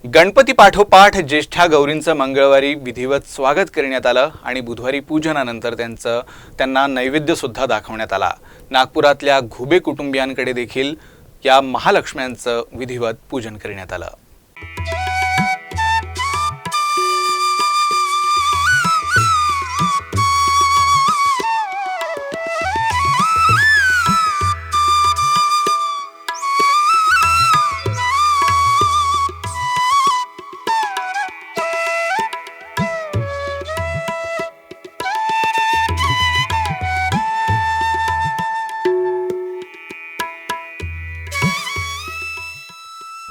गणपती पाठोपाठ ज्येष्ठा गौरींचं मंगळवारी विधिवत स्वागत करण्यात आलं आणि बुधवारी पूजनानंतर त्यांना नैवेद्य सुद्धा दाखवण्यात आला। नागपुरातल्या घुबे कुटुंबियांकडे देखील या महालक्ष्म्यांचं विधिवत पूजन करण्यात आलं।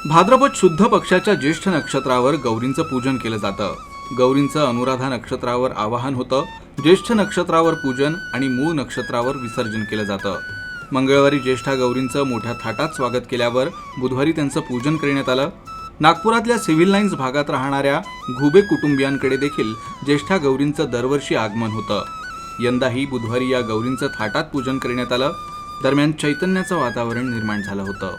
भाद्रपद शुद्ध पक्षाच्या ज्येष्ठ नक्षत्रावर गौरींचं पूजन केलं जातं। गौरींचं अनुराधा नक्षत्रावर आवाहन होतं। ज्येष्ठ नक्षत्रावर पूजन आणि मूळ नक्षत्रावर विसर्जन केलं जातं। मंगळवारी ज्येष्ठा गौरींचं मोठ्या थाटात स्वागत केल्यावर बुधवारी त्यांचं पूजन करण्यात आलं। नागपुरातल्या सिव्हिल लाईन्स भागात राहणाऱ्या घुबे कुटुंबियांकडे देखील ज्येष्ठा गौरींचं दरवर्षी आगमन होतं। यंदाही बुधवारी या गौरींचं थाटात पूजन करण्यात आलं। दरम्यान चैतन्याचं वातावरण निर्माण झालं होतं।